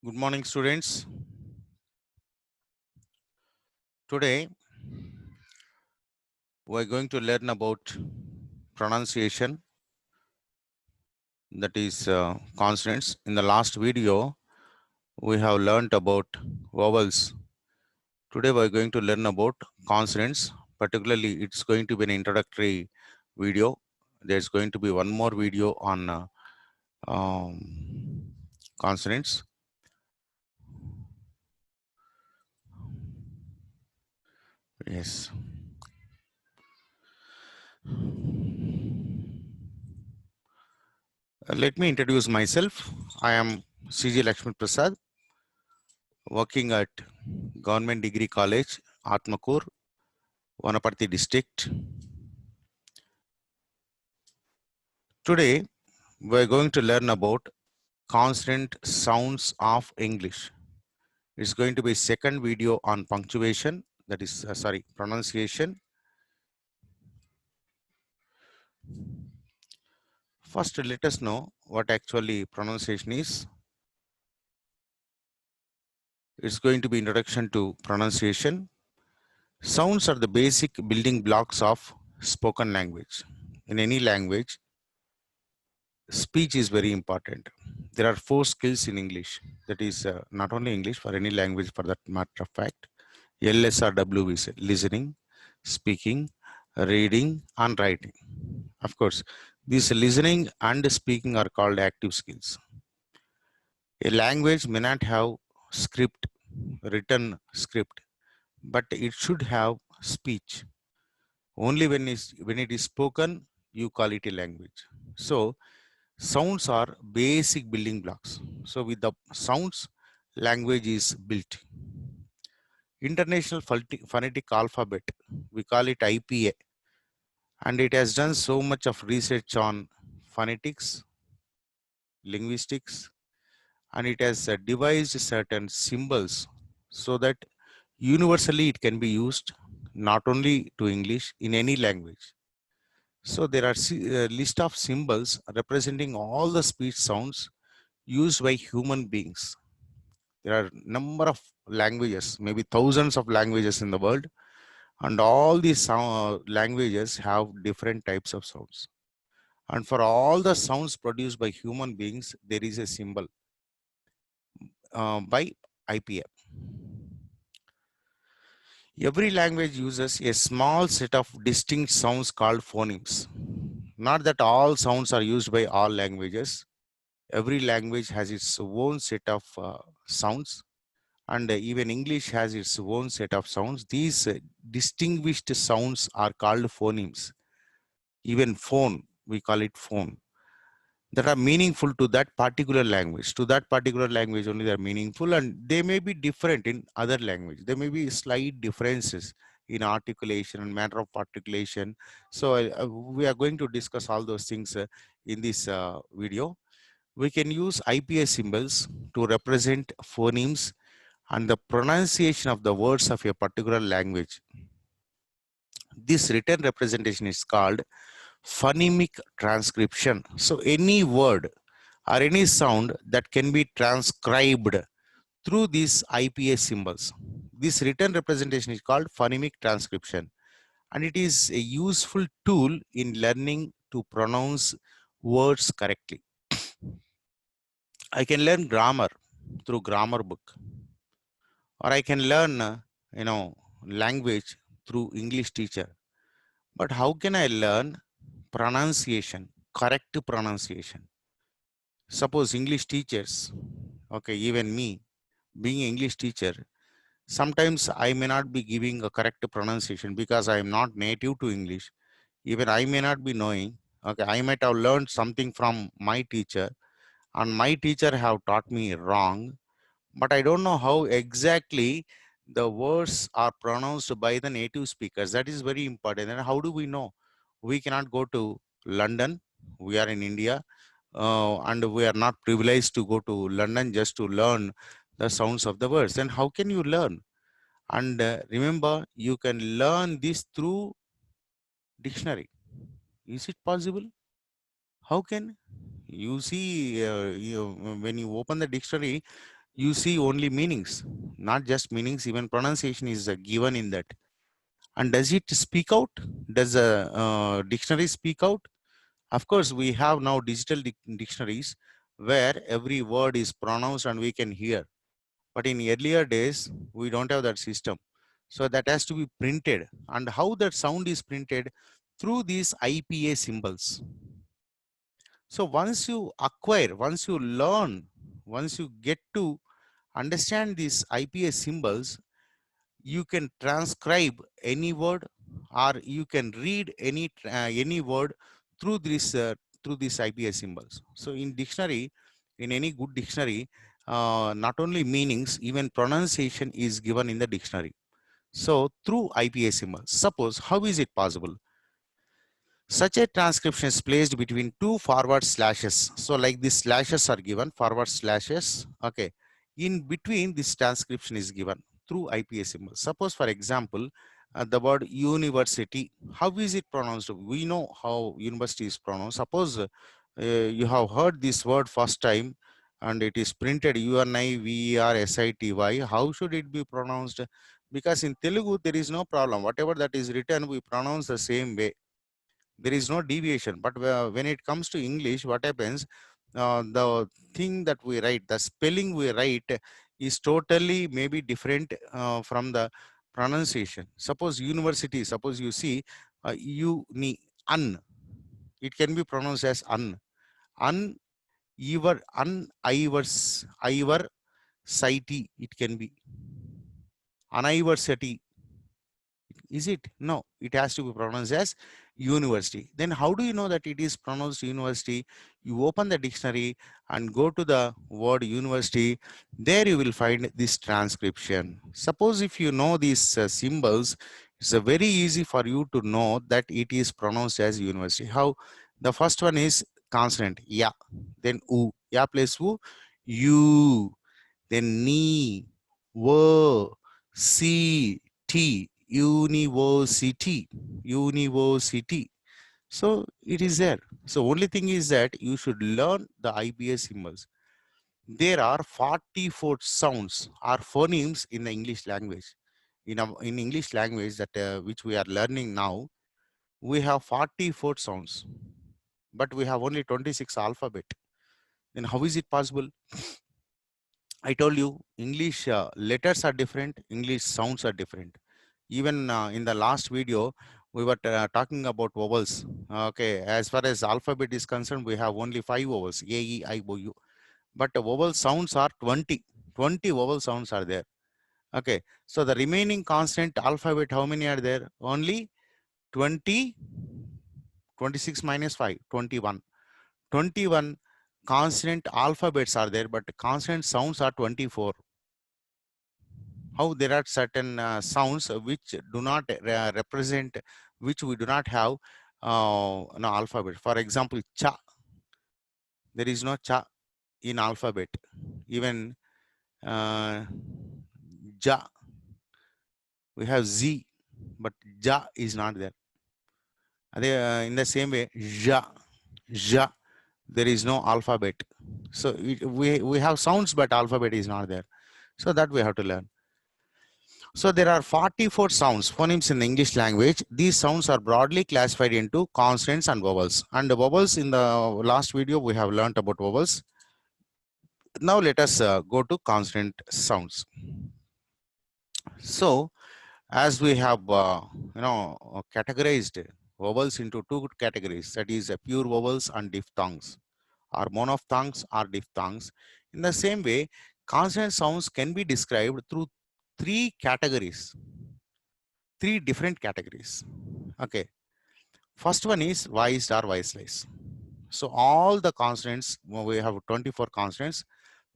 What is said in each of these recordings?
Good morning, students. Today, we're going to learn about pronunciation, that is consonants. In the last video, we have learned about vowels. Today, we're going to learn about consonants. Particularly, it's going to be an introductory video. There's going to be one more video on consonants. Yes. Let me introduce myself. I am CG Lakshmi Prasad, working at Government Degree College, Atmakur, Vanaparthi district. Today, we're going to learn about consonant sounds of English. It's going to be second video on punctuation, that is, pronunciation. First, let us know what actually pronunciation is. It's going to be introduction to pronunciation. Sounds are the basic building blocks of spoken language. In any language, speech is very important. There are 4 skills in English. That is not only English, for any language for that matter of fact. LSRW is listening, speaking, reading, and writing. Of course, these listening and speaking are called active skills. A language may not have script, written script, but it should have speech. Only when it is spoken, you call it a language. So, sounds are basic building blocks. So with the sounds, language is built. International Phonetic Alphabet, we call it IPA, and it has done so much of research on phonetics, linguistics, and it has devised certain symbols so that universally it can be used not only to English, in any language. So there are a list of symbols representing all the speech sounds used by human beings. There are number of languages, maybe thousands of languages in the world, and all these languages have different types of sounds. And for all the sounds produced by human beings, there is a symbol by IPA. Every language uses a small set of distinct sounds called phonemes. Not that all sounds are used by all languages. Every language has its own set of sounds, and even English has its own set of sounds. These distinguished sounds are called phonemes. Even phone, we call it phone, that are meaningful to that particular language. To that particular language only they are meaningful, and they may be different in other language. There may be slight differences in articulation and manner of articulation. So we are going to discuss all those things in this video. We can use IPA symbols to represent phonemes and the pronunciation of the words of a particular language. This written representation is called phonemic transcription. So any word or any sound that can be transcribed through these IPA symbols. This written representation is called phonemic transcription, and it is a useful tool in learning to pronounce words correctly. I can learn grammar through grammar book, or I can learn, language through English teacher. But how can I learn pronunciation, correct pronunciation? Suppose English teachers, okay, even me, being English teacher, sometimes I may not be giving a correct pronunciation because I am not native to English. Even I may not be knowing, okay, I might have learned something from my teacher, and my teacher have taught me wrong, but I don't know how exactly the words are pronounced by the native speakers. That is very important. And how do we know? We cannot go to London. We are in India, and we are not privileged to go to London just to learn the sounds of the words. Then how can you learn? And remember, you can learn this through dictionary. Is it possible? How can you see when you open the dictionary, you see only meanings, not just meanings, even pronunciation is given in that. And does it speak out? Does a dictionary speak out? Of course, we have now digital dictionaries where every word is pronounced and we can hear. But in earlier days, we don't have that system. So that has to be printed. And how that sound is printed? Through these IPA symbols. So once you acquire, once you learn, once you get to understand these IPA symbols, you can transcribe any word or you can read any word through these IPA symbols. So in dictionary, in any good dictionary, not only meanings, even pronunciation is given in the dictionary. So through IPA symbols, suppose how is it possible? Such a transcription is placed between two forward slashes. So like these slashes are given, forward slashes. Okay. In between, this transcription is given through IPA symbol. Suppose, for example, the word university, how is it pronounced? We know how university is pronounced. Suppose you have heard this word first time and it is printed UNIVERSITY. How should it be pronounced? Because in Telugu, there is no problem. Whatever that is written, we pronounce the same way. There is no deviation. But when it comes to English, what happens? The thing that we write, the spelling we write is totally maybe different from the pronunciation. Suppose university, suppose you see uni, un, it can be pronounced as un, iver sighty, it can be university. Is it? No, it has to be pronounced as university. Then how do you know that it is pronounced university? You open the dictionary and go to the word university. There you will find this transcription. Suppose if you know these symbols, it's very easy for you to know that it is pronounced as university. How? The first one is consonant, ya. Then u, ya plus u, u. Then ni, wo, si, t, university, university. So it is there. So only thing is that you should learn the IPA symbols. There are 44 sounds or phonemes in the English language. In English language that which we are learning now, we have 44 sounds, but we have only 26 alphabet. Then how is it possible? I told you English letters are different, English sounds are different. Even in the last video, we were talking about vowels. Okay, as far as alphabet is concerned, we have only 5 vowels, A, E, I, O, U. But the vowel sounds are 20. 20 vowel sounds are there. Okay, so the remaining consonant alphabet, how many are there? Only 20, 26 minus 5, 21. 21 consonant alphabets are there, but consonant sounds are 24. How there are certain sounds which do not represent, which we do not have no alphabet. For example, cha, there is no cha in alphabet. Even ja, we have z, but ja is not there. In the same way, ja, ja, there is no alphabet. So we have sounds, but alphabet is not there. So that we have to learn. So there are 44 sounds, phonemes in the English language. These sounds are broadly classified into consonants and vowels. And the vowels, in the last video, we have learned about vowels. Now let us go to consonant sounds. So as we have, categorized vowels into two categories, that is pure vowels and diphthongs, or monophthongs or diphthongs. In the same way, consonant sounds can be described through three categories. Three different categories. Okay. First one is voiced or voiceless. So all the consonants, we have 24 consonants,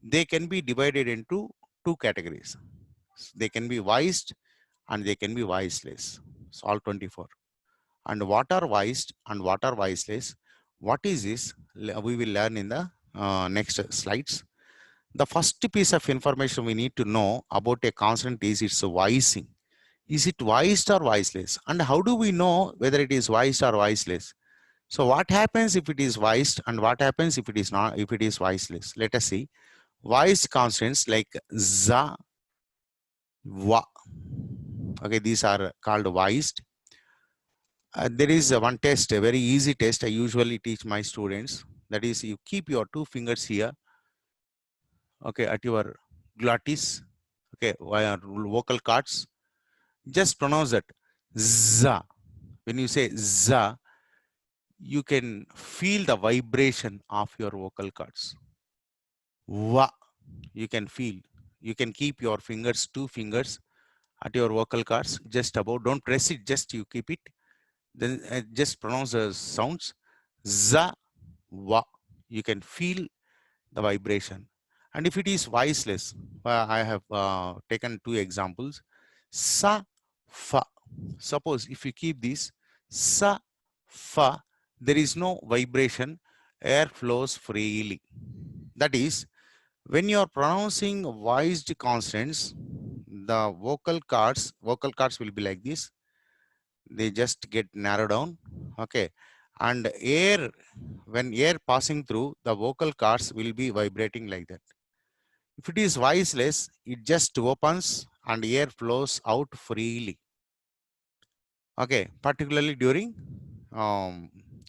they can be divided into two categories. They can be voiced and they can be voiceless. So all 24. And what are voiced and what are voiceless? What is this? We will learn in the next slides. The first piece of information we need to know about a consonant is its voicing. Is it voiced or voiceless? And how do we know whether it is voiced or voiceless? So what happens if it is voiced and what happens if it is not, if it is voiceless? Let us see. Voiced consonants like za, wa. Okay, these are called voiced. There is one test, a very easy test I usually teach my students. That is, you keep your two fingers here, okay, at your glottis, okay, via vocal cords. Just pronounce that za. When you say za, you can feel the vibration of your vocal cords. Wa, you can feel. You can keep your fingers, two fingers at your vocal cords, just about. Don't press it, just you keep it. Then just pronounce the sounds. Za, wa. You can feel the vibration. And if it is voiceless, I have taken two examples. Sa, fa. Suppose if you keep this, sa, fa, there is no vibration, air flows freely. That is, when you are pronouncing voiced consonants, the vocal cords will be like this. They just get narrowed down. Okay. And air, when air passing through, the vocal cords will be vibrating like that. If it is voiceless, it just opens and air flows out freely. Okay, particularly during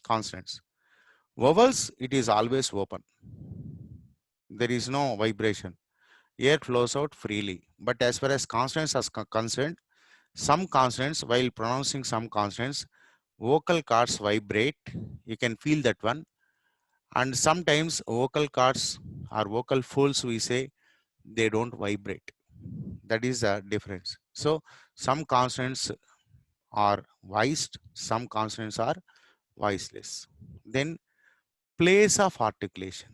consonants. Vowels, it is always open. There is no vibration. Air flows out freely. But as far as consonants are concerned, some consonants, while pronouncing some consonants, vocal cords vibrate. You can feel that one. And sometimes vocal cords or vocal folds, we say, they don't vibrate. That is the difference. So some consonants are voiced, some consonants are voiceless. Then place of articulation.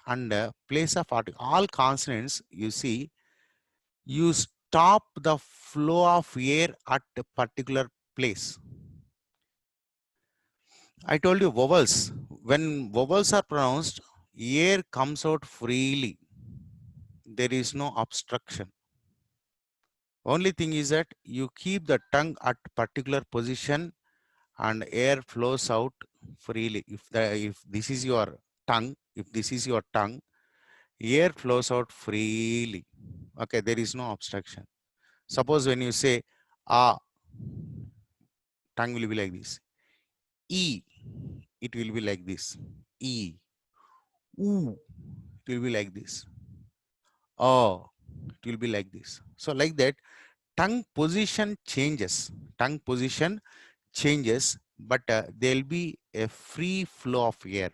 And place of all consonants, you see, you stop the flow of air at a particular place. I told you vowels. When vowels are pronounced, air comes out freely. There is no obstruction. Only thing is that you keep the tongue at particular position and air flows out freely. If this is your tongue, if this is your tongue, air flows out freely. Okay, there is no obstruction. Suppose when you say ah, tongue will be like this. E, it will be like this. E. Oo, it will be like this. Oh, it will be like this. So like that, tongue position changes. Tongue position changes, but there will be a free flow of air.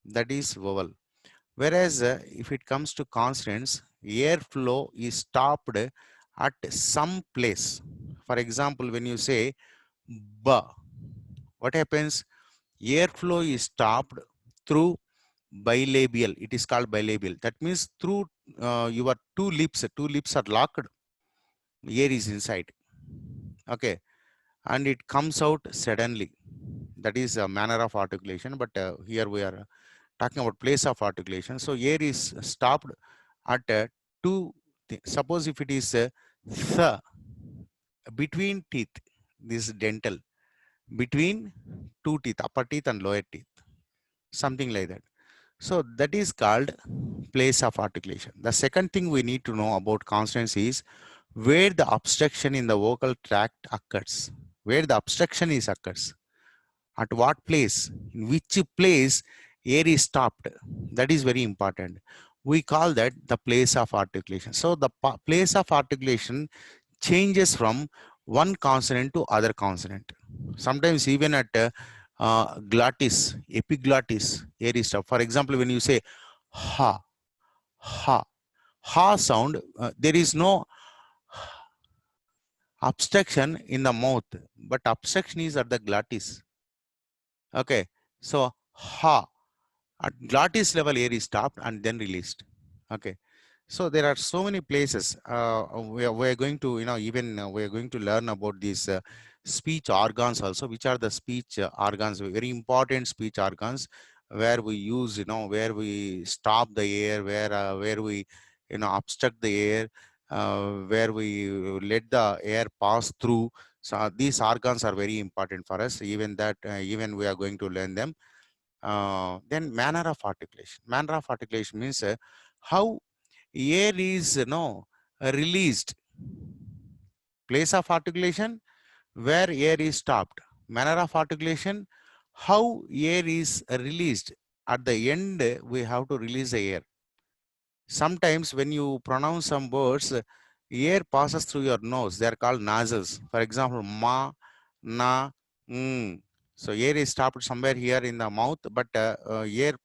That is vowel. Whereas if it comes to consonants, air flow is stopped at some place. For example, when you say ba, what happens? Air flow is stopped through bilabial. It is called bilabial. That means through your two lips are locked, air is inside. Okay, and it comes out suddenly. That is a manner of articulation, but here we are talking about place of articulation. So air is stopped at two. Suppose if it is th, between teeth, this is dental, between two teeth, upper teeth and lower teeth, something like that. So that is called place of articulation. The second thing we need to know about consonants is where the obstruction in the vocal tract occurs. Where the obstruction is occurs. At what place? In which place air is stopped. That is very important. We call that the place of articulation. So the place of articulation changes from one consonant to other consonant. Sometimes even at glottis, epiglottis, air is stopped. For example, when you say ha, ha, ha sound, there is no obstruction in the mouth, but obstruction is at the glottis. Okay, so ha, at glottis level air is stopped and then released. Okay, so there are so many places. We are going to, even we are going to learn about these speech organs also, which are the speech organs, very important speech organs, where we use, where we stop the air, where we, obstruct the air, where we let the air pass through. So these organs are very important for us. Even we are going to learn them. Then manner of articulation. Manner of articulation means how air is released. Place of articulation, where air is stopped. Manner of articulation, how air is released. At the end, we have to release the air. Sometimes when you pronounce some words, air passes through your nose. They are called nasals. For example, ma, na, mm. So air is stopped somewhere here in the mouth, but air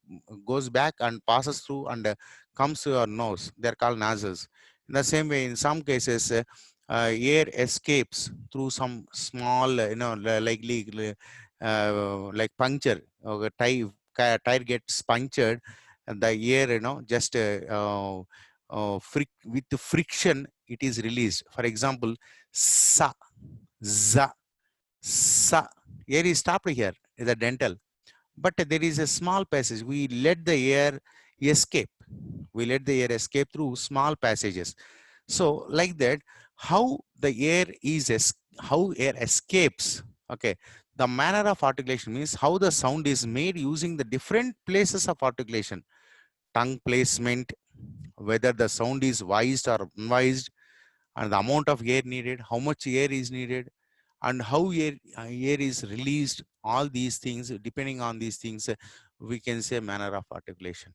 goes back and passes through and comes to your nose. They are called nasals. In the same way, in some cases, air escapes through some small, like puncture. Tire gets punctured, and the air just with the friction it is released. For example, sa, za, sa, air is stopped here is a dental, but there is a small passage. We let the air escape. We let the air escape through small passages. So like that, how the air is how air escapes. Okay, the manner of articulation means how the sound is made using the different places of articulation. Tongue placement, whether the sound is voiced or unvoiced, and the amount of air needed, how much air is needed, and how air is released. All these things, depending on these things, we can say manner of articulation.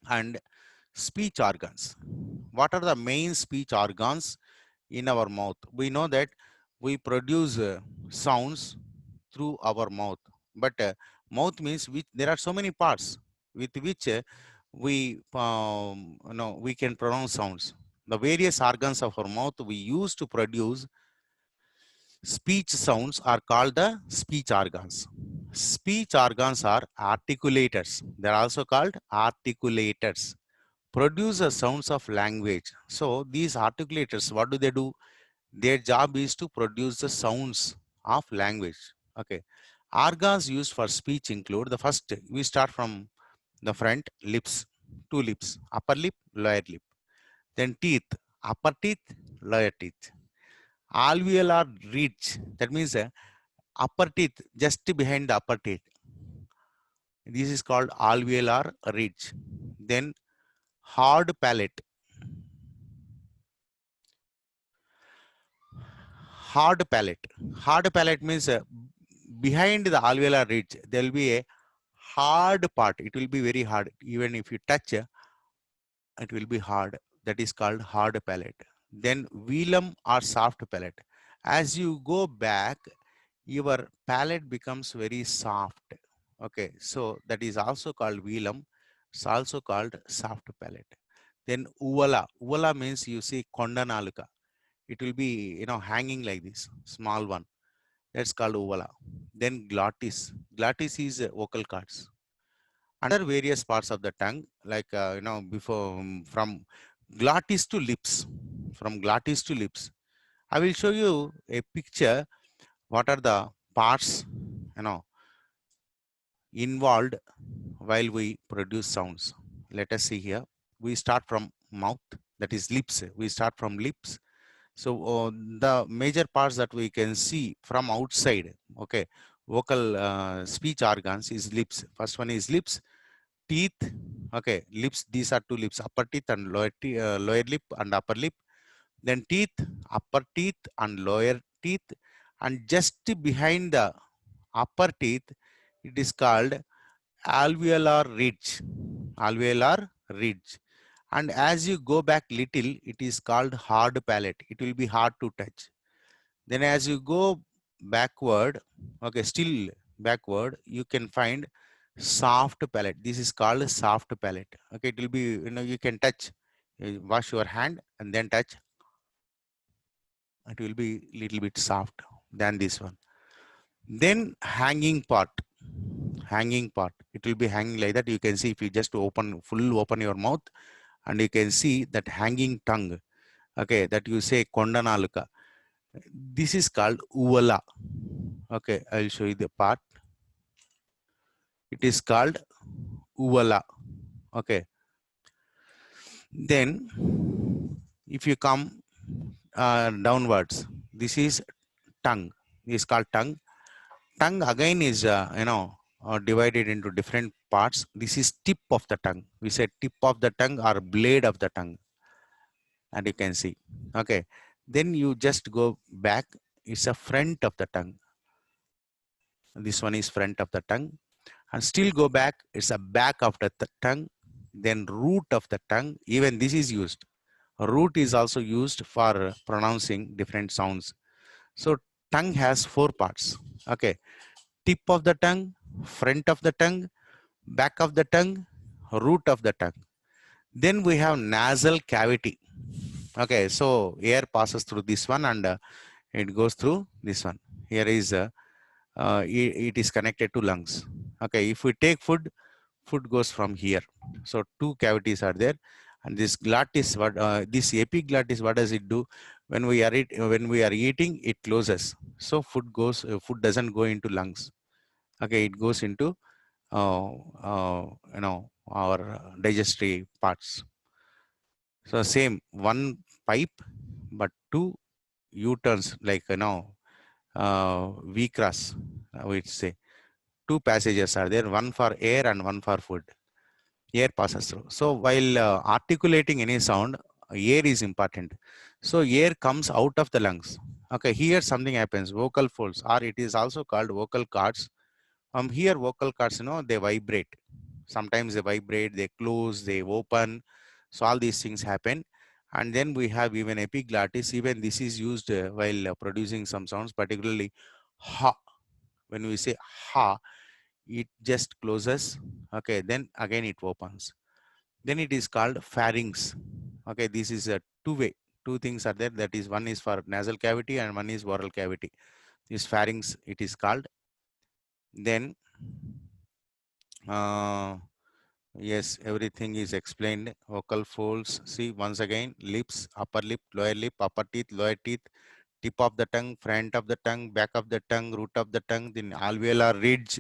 And speech organs. What are the main speech organs in our mouth? We know that we produce sounds through our mouth, but mouth means which there are so many parts with which we can pronounce sounds. The various organs of our mouth we use to produce speech sounds are called the speech organs. Speech organs are articulators. They are also called articulators. Produce the sounds of language. So these articulators, what do they do? Their job is to produce the sounds of language. Okay. Organs used for speech include the first, we start from the front, lips, two lips, upper lip, lower lip. Then teeth, upper teeth, lower teeth. Alveolar ridge, that means upper teeth just behind the upper teeth. This is called alveolar ridge. Then hard palate. Hard palate. Hard palate means behind the alveolar ridge, there will be a hard part. It will be very hard. Even if you touch, it will be hard. That is called hard palate. Then velum or soft palate. As you go back, your palate becomes very soft. Okay, so that is also called velum. It's also called soft palate. Then uvala. Uvala means you see kondanaluka. It will be hanging like this, small one. That's called uvala. Then glottis. Glottis is vocal cords. Under various parts of the tongue, like before from glottis to lips, from glottis to lips. I will show you a picture. What are the parts involved while we produce sounds? Let us see here. We start from mouth, that is lips. We start from lips. So the major parts that we can see from outside, okay, vocal speech organs is lips. First one is lips, teeth, okay, lips. These are two lips, upper teeth and lower lip and upper lip. Then teeth, upper teeth and lower teeth, and just behind the upper teeth, it is called alveolar ridge. Alveolar ridge. And as you go back little, it is called hard palate. It will be hard to touch. Then as you go backward, okay, still backward, you can find soft palate. This is called soft palate. Okay, it will be, you can touch. You wash your hand and then touch. It will be little bit soft than this one. Then hanging part. Hanging part. It will be hanging like that. You can see if you just full open your mouth, and you can see that hanging tongue. Okay, that you say kondanaluka. This is called uvala. Okay, I'll show you the part. It is called uvala. Okay. Then if you come downwards, this is tongue. This is called tongue. Tongue again is divided into different parts. This is tip of the tongue. We say tip of the tongue or blade of the tongue, and you can see. Okay, then you just go back. It's a front of the tongue. This one is front of the tongue, and still go back. It's a back of the tongue. Then root of the tongue. Even this is used. Root is also used for pronouncing different sounds. So tongue has four parts. Okay, tip of the tongue, front of the tongue, back of the tongue, root of the tongue. Then we have nasal cavity. Okay, so air passes through this one and it goes through this one. Here is it is connected to lungs. Okay, if we take food, food goes from here. So two cavities are there, and this glottis, what this epiglottis, what does it do? When we are eating, it closes. So food doesn't go into lungs. Okay, it goes into uh, our digestive parts. So same one pipe, but two U-turns, like V cross. We say two passages are there, one for air and one for food. Air passes through. So while articulating any sound, air is important. So air comes out of the lungs. Okay, here something happens, vocal folds, or it is also called vocal cords. Here vocal cords, they vibrate. Sometimes they vibrate, they close, they open. So all these things happen. And then we have even epiglottis. Even this is used while producing some sounds, particularly ha. When we say ha, it just closes. Okay, then again it opens. Then it is called pharynx. Okay, this is a two-way. Two things are there. That is, one is for nasal cavity and one is oral cavity. This pharynx, it is called. Then yes, everything is explained. Vocal folds. See, once again, lips, upper lip, upper teeth, lower teeth, tip of the tongue, front of the tongue, back of the tongue, root of the tongue, then alveolar ridge,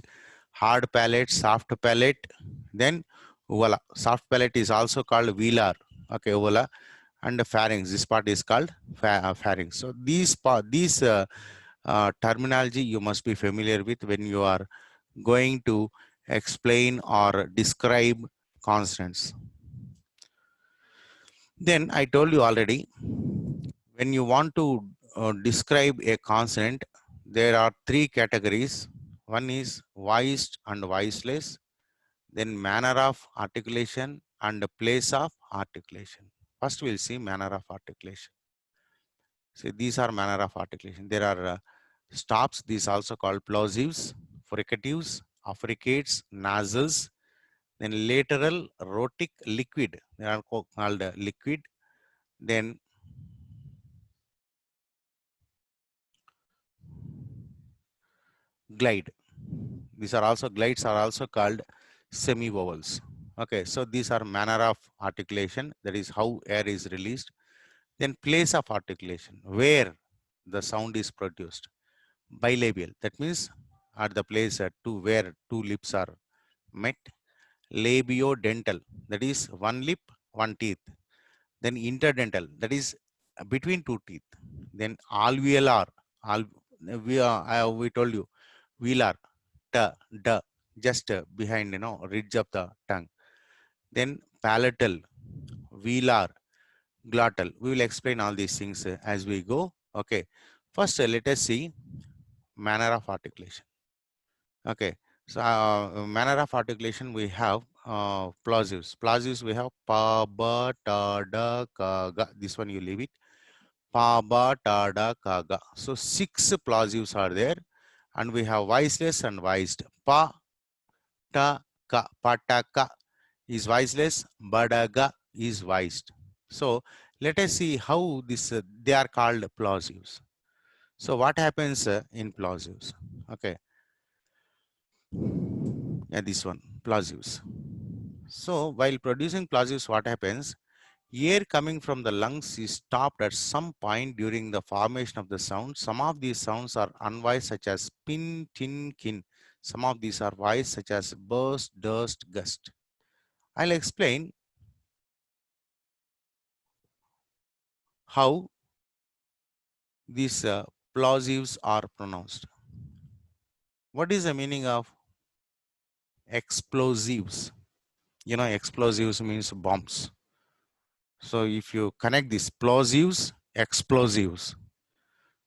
hard palate, soft palate, then uvula. Soft palate is also called velar. Okay, uvula, and the pharynx. This part is called pharynx. So these terminology you must be familiar with when you are going to explain or describe consonants. Then I told you already, when you want to describe a consonant, there are three categories. One is voiced and voiceless, then manner of articulation and place of articulation. First, we'll see manner of articulation. So these are manner of articulation. There are stops, these also called plosives, fricatives, affricates, nasals, then lateral, rhotic, liquid. They are called liquid. Then glide. These are also glides are also called semi-vowels. Okay, so these are manner of articulation. That is how air is released. Then place of articulation, where the sound is produced. Bilabial. That means at the place where two lips are met. Labiodental. That is one lip, one teeth. Then interdental. That is between two teeth. Then alveolar. Al we told you velar, d, just behind, ridge of the tongue. Then palatal, velar, glottal. We will explain all these things as we go. Okay. First, let us see manner of articulation. Okay. So, manner of articulation, we have plosives. Plosives, we have pa, ba, ta, da, ka, ga. This one you leave it. Pa, ba, ta, da, ka, ga. So, six plosives are there. And we have voiceless and voiced. Pa, ta, ka, pataka is voiceless, badaga is voiced. So let us see how this they are called plosives. So what happens in plosives? Okay, yeah, this one plosives. So while producing plosives, what happens? Air coming from the lungs is stopped at some point during the formation of the sound. Some of these sounds are unvoiced, such as pin, tin, kin. Some of these are voiced, such as burst, dust, gust. I'll explain how these plosives are pronounced. What is the meaning of explosives. You know, explosives means bombs. So if you connect these plosives, explosives,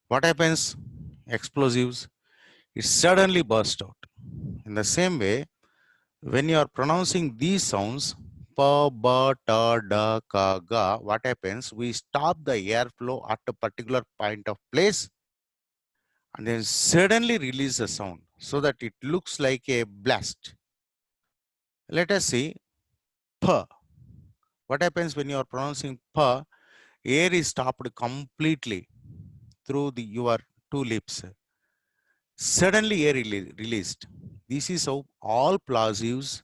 what happens? Explosives, it suddenly bursts out. In the same way, when you are pronouncing these sounds, pa, ba, ta, da, ka, ga, what happens? We stop the airflow at a particular point of place and then suddenly release the sound so that it looks like a blast. Let us see pa. What happens when you are pronouncing pa? Air is stopped completely through your two lips. Suddenly air released. This is how all plosives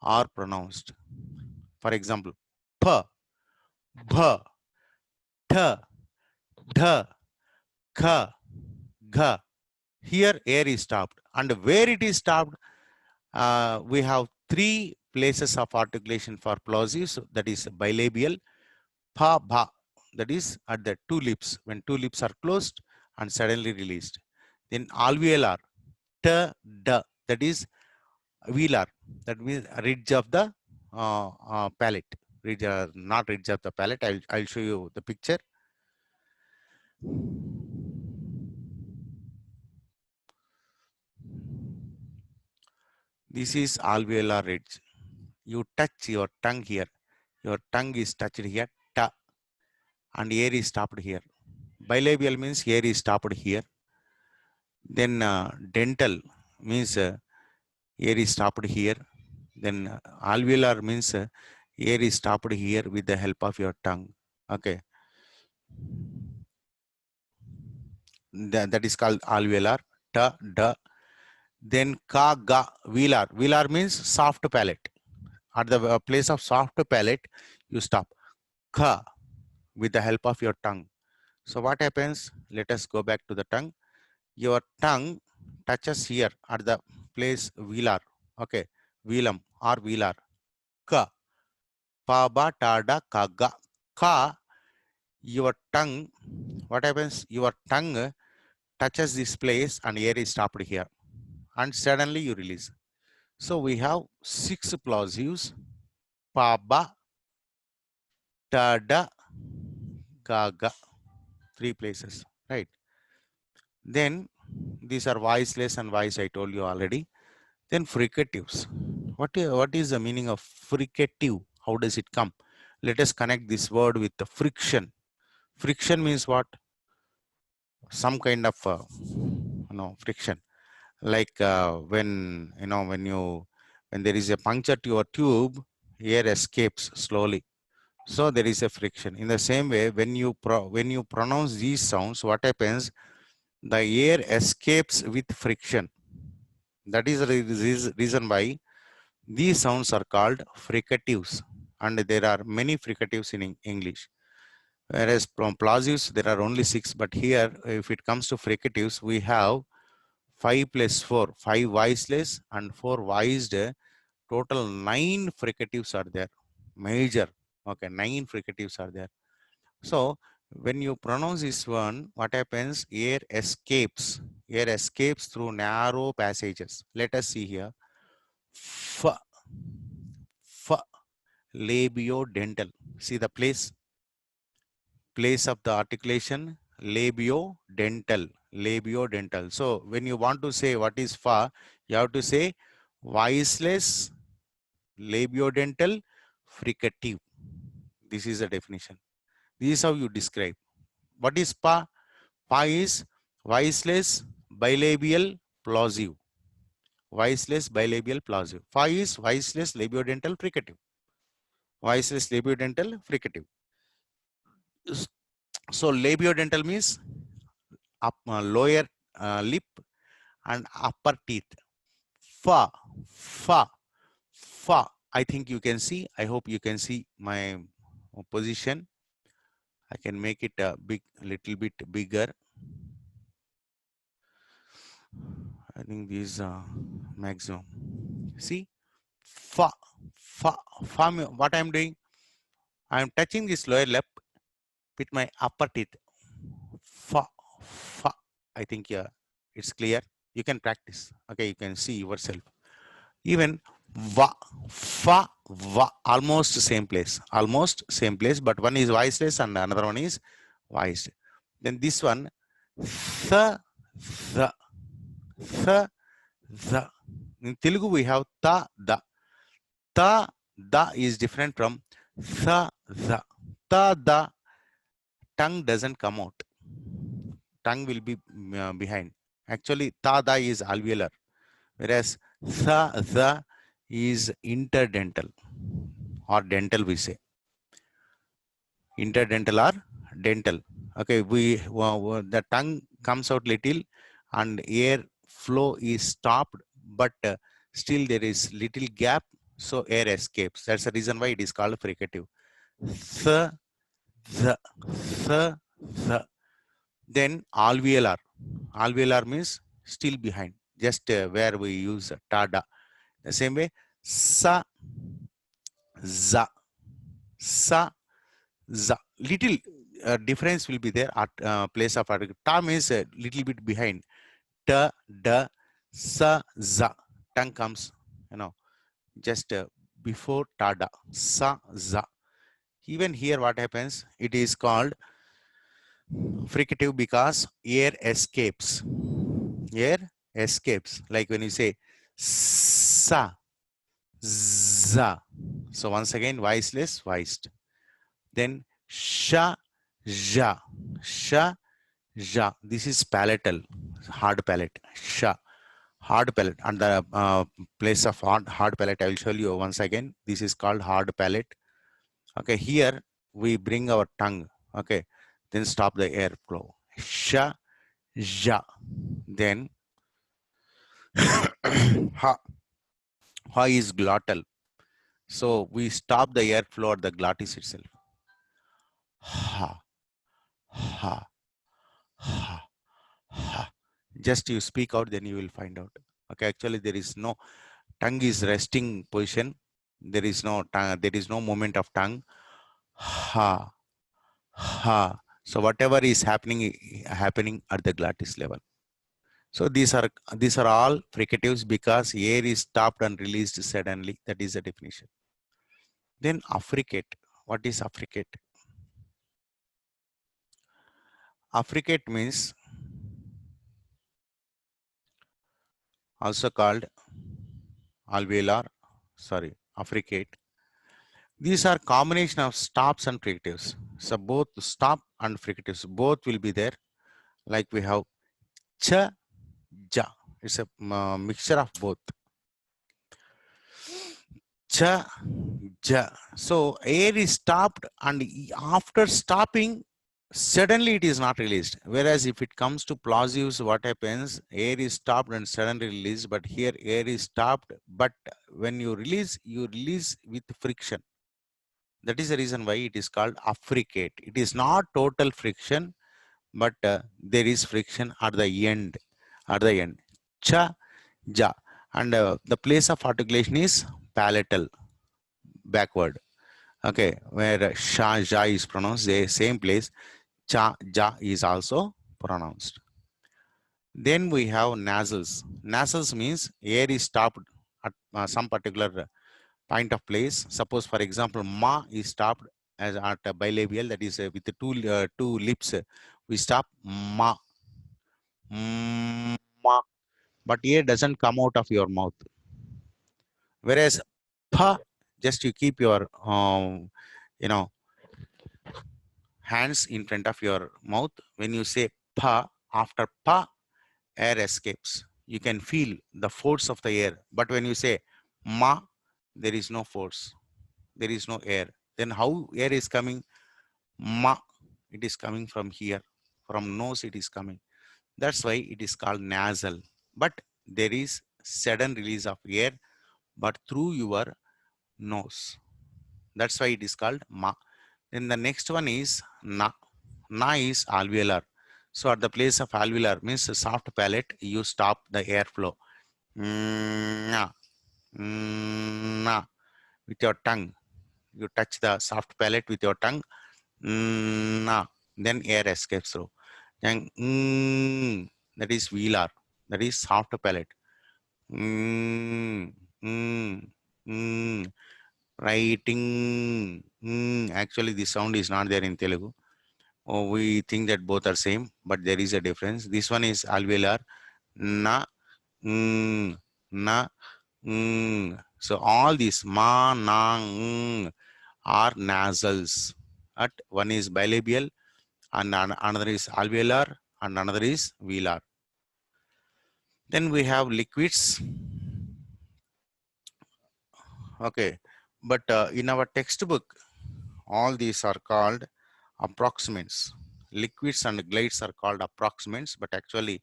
are pronounced. For example, pa, bha, ta, dha, kha, gha. Here air is stopped. And where it is stopped, we have three places of articulation for plosives. That is bilabial, pa, bha. That is at the two lips, when two lips are closed and suddenly released. Then alveolar, ta, da. That is velar. That means ridge of the palate. Ridge, not ridge of the palate. I'll show you the picture. This is alveolar ridge. You touch your tongue here. Your tongue is touched here, ta, and air is stopped here. Bilabial means air is stopped here. Then dental means air is stopped here. Then alveolar means air is stopped here with the help of your tongue. Okay. That is called alveolar, ta, da. Then ka, ga, velar. Velar means soft palate. At the place of soft palate, you stop. Ka with the help of your tongue. So what happens? Let us go back to the tongue. Your tongue touches here at the place velar. Okay. Velam or velar. Ka. Pa, ba, ta, da, ka, ga. Ka. Your tongue. What happens? Your tongue touches this place and air is stopped here. And suddenly you release. So we have six plosives. Pa, ba, ta, da, ka, ga. Three places. Right. Then these are voiceless and voice, I told you already. Then fricatives. What is the meaning of fricative? How does it come? Let us connect this word with the friction. Friction means what? Some kind of friction. Like when there is a puncture to your tube, air escapes slowly. So there is a friction. In the same way, when you pronounce these sounds, what happens? The air escapes with friction. That is the reason why these sounds are called fricatives, and there are many fricatives in English. Whereas from plosives, there are only six, but here, if it comes to fricatives, we have 5 plus 4, 5 voiceless and 4 voiced. Total 9 fricatives are there. Major, okay, 9 fricatives are there. So when you pronounce this one, what happens? Air escapes. Air escapes through narrow passages. Let us see here. F, f, labiodental. See the place of the articulation, labiodental. Labiodental. So when you want to say what is fa, you have to say voiceless, labiodental, fricative. This is the definition. This is how you describe. What is pa? Pa is voiceless, bilabial, plosive. Voiceless, bilabial, plosive. Fa is voiceless, labiodental, fricative. Voiceless, labiodental, fricative. So labiodental means lower lip and upper teeth. Fa, fa, fa. I think you can see. I hope you can see my position. I can make it a little bit bigger. I think this is maximum. See, fa, fa, fa. What I'm doing? I'm touching this lower lip with my upper teeth. Fa, fa. I think it's clear. You can practice. Okay, you can see yourself. Even va, fa, va, almost same place, but one is voiceless and another one is voiced. Then this one, th, the, th, the. In Telugu, we have ta, da. Ta, da is different from tha, the. Ta, da, tongue doesn't come out. Tongue will be behind. Actually, ta, da is alveolar, whereas tha, the is interdental or dental, we say. Interdental or dental. Okay, the tongue comes out little and air flow is stopped, but still there is little gap, so air escapes. That's the reason why it is called fricative. Th, the, th, the. Then alveolar. Alveolar means still behind, just where we use tada. The same way, sa, za, sa, za. Little difference will be there at place of article. Ta means a little bit behind. Ta, da, sa, za. Tongue comes, just before tada. Sa, za. Even here, what happens? It is called fricative because air escapes. Air escapes. Like when you say sa, za. So once again, voiceless, voiced. Then sha, ja, sha, ja. This is palatal, hard palate. Sha, hard palate. And the place of hard palate, I will show you once again. This is called hard palate. Okay, here we bring our tongue. Okay, then stop the airflow. Sha, ja. Then ha, ha is glottal. So we stop the airflow at the glottis itself. Ha, ha, ha, ha. Just you speak out, then you will find out. Okay, actually there is no tongue is resting position. There is no tongue, there is no movement of tongue. Ha, ha. So whatever is happening at the glottis level. So these are all fricatives because air is stopped and released suddenly. That is the definition. Then affricate. What is affricate? Affricate means also called alveolar, affricate. These are combination of stops and fricatives. So both stop and fricatives, both will be there. Like we have cha, ja. It's a mixture of both. Cha, ja. So air is stopped and after stopping, suddenly it is not released. Whereas if it comes to plosives, what happens? Air is stopped and suddenly released, but here air is stopped, but when you release with friction. That is the reason why it is called affricate. It is not total friction, but there is friction at the end. Cha, ja. And the place of articulation is palatal, backward. Okay, where sha, ja is pronounced, the same place, cha, ja is also pronounced. Then we have nasals. Nasals means air is stopped at some particular point of place. Suppose, for example, ma is stopped as at a bilabial, that is with the two lips. We stop ma, ma, but air doesn't come out of your mouth. Whereas pa, just you keep your hands in front of your mouth. When you say pa, after pa, air escapes. You can feel the force of the air. But when you say ma, there is no force. There is no air. Then how air is coming? Ma, it is coming from here. From nose it is coming. That's why it is called nasal. But there is sudden release of air, but through your nose. That's why it is called ma. Then the next one is na. Na is alveolar. So at the place of alveolar means soft palate, you stop the airflow. Na, na, with your tongue. You touch the soft palate with your tongue. Na, then air escapes through. Then that is velar. That is soft palate. mm, mm, writing. Actually, this sound is not there in Telugu. Oh, we think that both are same, but there is a difference. This one is alveolar. Na, na, So all these ma, na, are nasals. At one is bilabial, and another is alveolar, and another is velar. Then we have liquids. Okay, but in our textbook, all these are called approximants. Liquids and glides are called approximants, but actually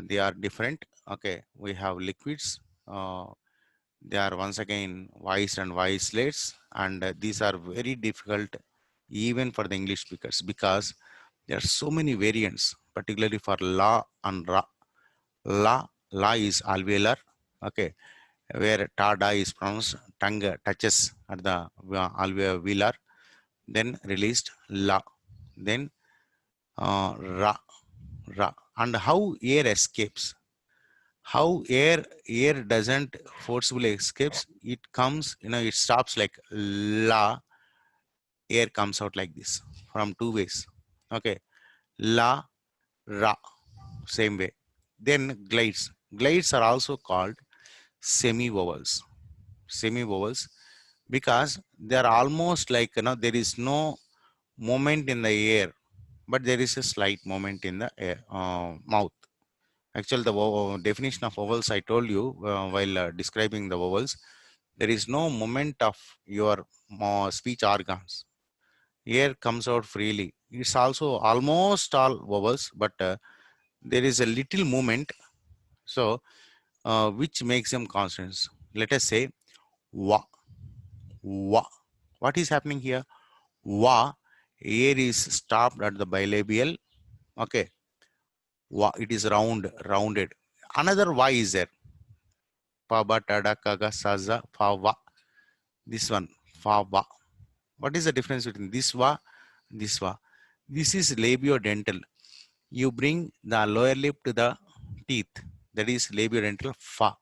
they are different. Okay, we have liquids. They are once again voice and voicelets, and these are very difficult even for the English speakers because there are so many variants, particularly for la and ra. La is alveolar. Okay, where tada is pronounced, tongue touches at the alveolar, then released la, then ra, ra, and how air escapes. How air doesn't forcibly escapes. It comes, it stops like la. Air comes out like this from two ways. Okay, la, ra, same way. Then glides. Glides are also called semi-vowels. Semi-vowels because they are almost like, there is no moment in the air, but there is a slight moment in the air, mouth. Actually, the definition of vowels I told you while describing the vowels, there is no moment of your speech organs. Air comes out freely. It's also almost all vowels, but there is a little movement, so which makes them consonants. Let us say wa, wa. What is happening here? Wa, air is stopped at the bilabial. Okay, wa, it is rounded. Another y is there. Pa, ba, ta, da, ka, ga, sa, za, fa, wa. This one, fa, wa. What is the difference between this wa, this wa? This is labiodental. You bring the lower lip to the teeth. That is labiodental fa.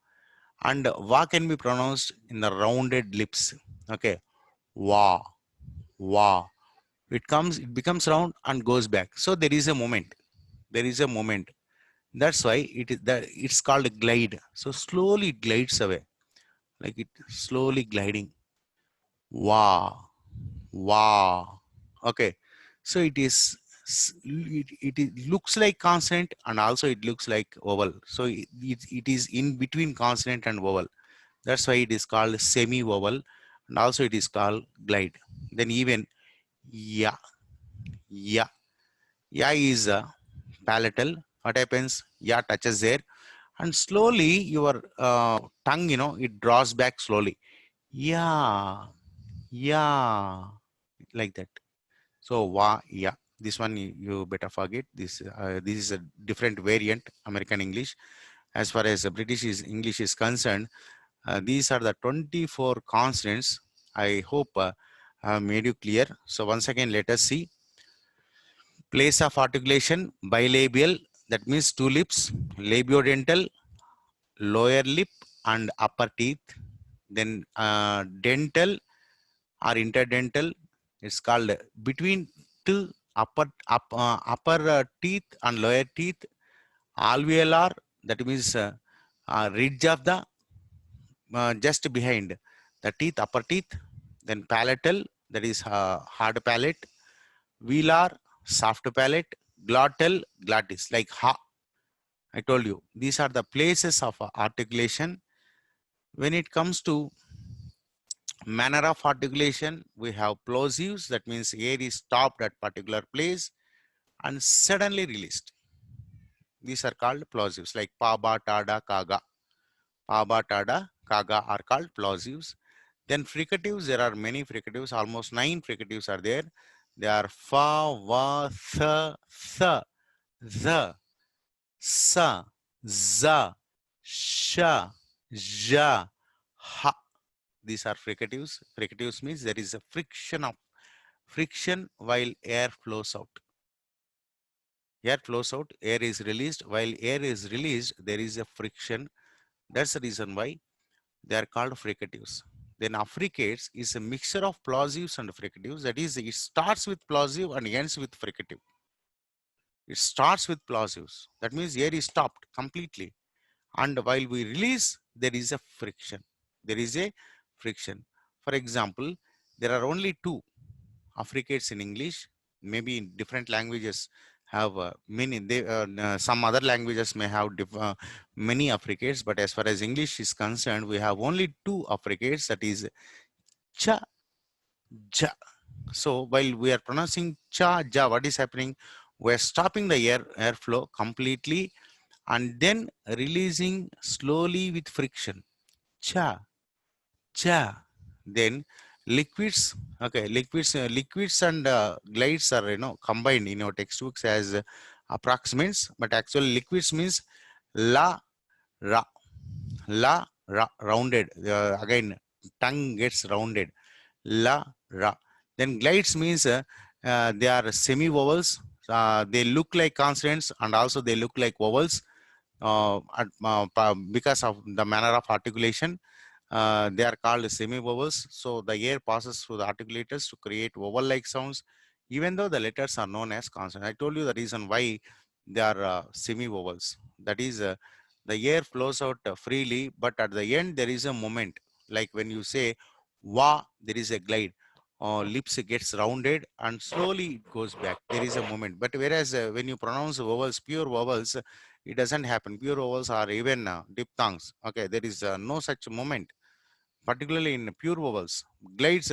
And wa can be pronounced in the rounded lips. Okay, wa, wa. It becomes round and goes back. So there is a moment. There is a moment. That's why it's called a glide. So slowly it glides away, like it slowly gliding. Wow, wow. Okay, so it looks like consonant and also it looks like vowel. So it is in between consonant and vowel. That's why it is called semi vowel, and also it is called glide. Then even ya, ya, ya is palatal. What happens? Ya touches there, and slowly your tongue, it draws back slowly. Yeah, yeah, like that. So wa, yeah, this one you better forget. This is a different variant American English. As far as the British English is concerned, these are the 24 consonants. I hope I have made you clear. So once again, let us see. Place of articulation: bilabial, that means two lips, labiodental, lower lip and upper teeth. Then dental or interdental, it's called between two upper teeth and lower teeth. Alveolar, that means ridge of the just behind the teeth, upper teeth. Then palatal, that is hard palate. Velar, soft palate. Glottal, glottis, like ha. I told you these are the places of articulation. When it comes to manner of articulation, we have plosives, that means air is stopped at particular place and suddenly released. These are called plosives, like pa, ba, ta, da, kaga. Pa, ba, ta, da, kaga are called plosives. Then fricatives, there are many fricatives, almost 9 fricatives are there. They are fa, va, tha, tha, za, sa, za, sha, ja, ha. These are fricatives. Fricatives means there is a friction while air flows out. Air flows out, air is released. While air is released, there is a friction. That's the reason why They are called fricatives. Then affricates is a mixture of plosives and fricatives. That is, it starts with plosive and ends with fricative. It starts with plosives. That means air is stopped completely. And while we release, there is a friction. There is a friction. For example, there are only two affricates in English. Maybe in different languages have many. Some other languages may have many affricates, but as far as English is concerned, we have only two affricates. That is cha, ja. So while we are pronouncing cha, ja, what is happening? We are stopping the airflow completely and then releasing slowly with friction. Cha, cha. Then liquids, okay, liquids and glides are combined in your textbooks as approximates, but actually liquids means la, ra, la, ra, rounded. Again, tongue gets rounded. La, ra. Then glides means they are semi-vowels. They look like consonants and also they look like vowels because of the manner of articulation. They are called semi-vowels. So the air passes through the articulators to create vowel-like sounds, even though the letters are known as consonants. I told you the reason why they are semi-vowels. That is, the air flows out freely, but at the end there is a moment. Like when you say wa, there is a glide. Lips gets rounded and slowly it goes back. There is a moment. But whereas when you pronounce vowels, pure vowels, it doesn't happen. Pure vowels are even diphthongs. Okay, there is no such moment. Particularly in pure vowels, glides,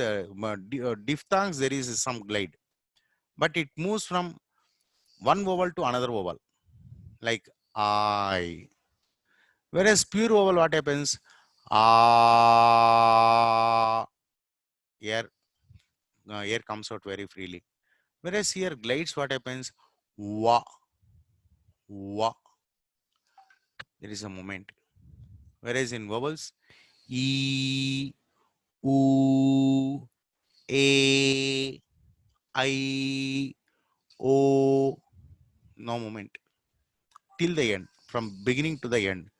diphthongs, there is some glide, but it moves from one vowel to another vowel, like I. Whereas pure vowel, what happens? Ah, air, air comes out very freely. Whereas here glides, what happens? Wa, wa, there is a moment. Whereas in vowels, E, U, A, I, O, no moment till the end, from beginning to the end.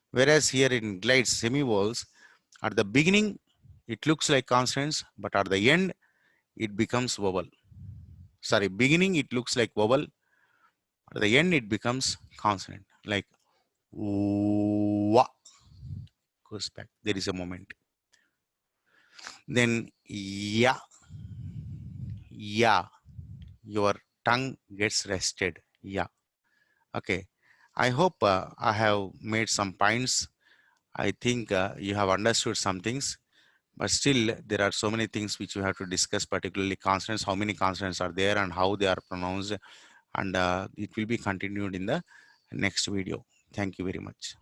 Whereas here in glides, semi-vowels, at the beginning, it looks like consonants, but at the end, it becomes vowel. Sorry, beginning, it looks like vowel. At the end, it becomes consonant, like wa, goes back. There is a moment. Then ya, ya, your tongue gets rested. Yeah. Okay. I hope I have made some points. I think you have understood some things, but still there are so many things which you have to discuss, particularly consonants, how many consonants are there and how they are pronounced. And it will be continued in the next video. Thank you very much.